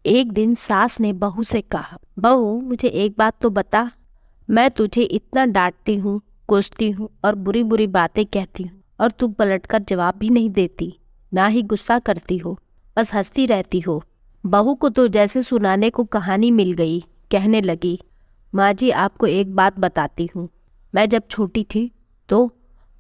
एक दिन सास ने बहू से कहा, बहू मुझे एक बात तो बता, मैं तुझे इतना डांटती हूँ, कोसती हूँ और बुरी बुरी बातें कहती हूँ और तू पलटकर जवाब भी नहीं देती, ना ही गुस्सा करती हो, बस हंसती रहती हो। बहू को तो जैसे सुनाने को कहानी मिल गई। कहने लगी, माँ जी आपको एक बात बताती हूँ। मैं जब छोटी थी तो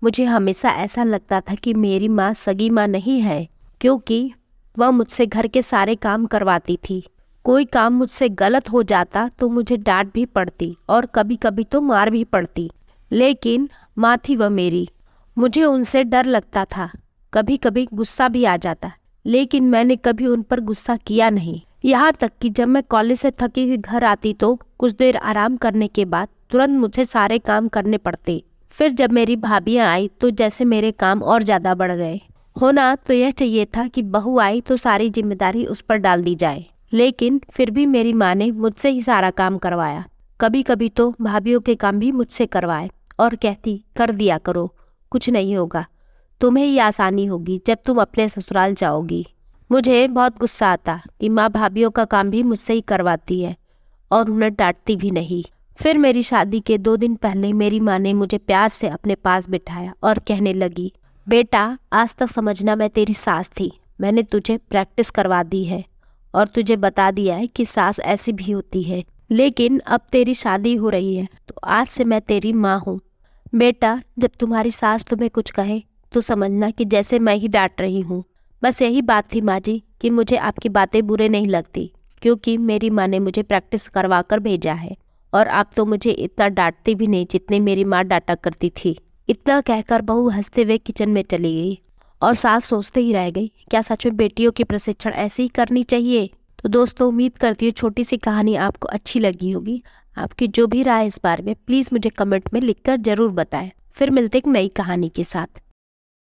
मुझे हमेशा ऐसा लगता था कि मेरी माँ सगी माँ नहीं है, क्योंकि वह मुझसे घर के सारे काम करवाती थी। कोई काम मुझसे गलत हो जाता तो मुझे डांट भी पड़ती और कभी कभी तो मार भी पड़ती, लेकिन माँ थी वह मेरी। मुझे उनसे डर लगता था, कभी कभी गुस्सा भी आ जाता, लेकिन मैंने कभी उन पर गुस्सा किया नहीं। यहाँ तक कि जब मैं कॉलेज से थकी हुई घर आती तो कुछ देर आराम करने के बाद तुरंत मुझे सारे काम करने पड़ते। फिर जब मेरी भाभियाँ आई तो जैसे मेरे काम और ज़्यादा बढ़ गए। होना तो यह चाहिए था कि बहू आई तो सारी जिम्मेदारी उस पर डाल दी जाए, लेकिन फिर भी मेरी माँ ने मुझसे ही सारा काम करवाया। कभी कभी तो भाभीियों के काम भी मुझसे करवाए और कहती, कर दिया करो, कुछ नहीं होगा, तुम्हें ही आसानी होगी जब तुम अपने ससुराल जाओगी। मुझे बहुत गुस्सा आता कि माँ भाभीियों का काम भी मुझसे ही करवाती है और उन्हें डांटती भी नहीं। फिर मेरी शादी के 2 दिन पहले मेरी माँ ने मुझे प्यार से अपने पास बिठाया और कहने लगी, बेटा आज तक समझना मैं तेरी सास थी, मैंने तुझे प्रैक्टिस करवा दी है और तुझे बता दिया है कि सास ऐसी भी होती है, लेकिन अब तेरी शादी हो रही है तो आज से मैं तेरी माँ हूँ। बेटा जब तुम्हारी सास तुम्हें कुछ कहे तो समझना कि जैसे मैं ही डांट रही हूँ। बस यही बात थी माँ जी कि मुझे आपकी बातें बुरे नहीं लगती, क्योंकि मेरी माँ ने मुझे प्रैक्टिस करवा कर भेजा है और आप तो मुझे इतना डांटती भी नहीं जितनी मेरी माँ डांटा करती थी। इतना कहकर बहू हंसते हुए किचन में चली गई और सास सोचते ही रह गई, क्या सच में बेटियों की प्रशिक्षण ऐसे ही करनी चाहिए। तो दोस्तों उम्मीद करती हूँ छोटी सी कहानी आपको अच्छी लगी होगी। आपकी जो भी राय इस बारे में प्लीज़ मुझे कमेंट में लिखकर ज़रूर बताएं। फिर मिलते एक नई कहानी के साथ।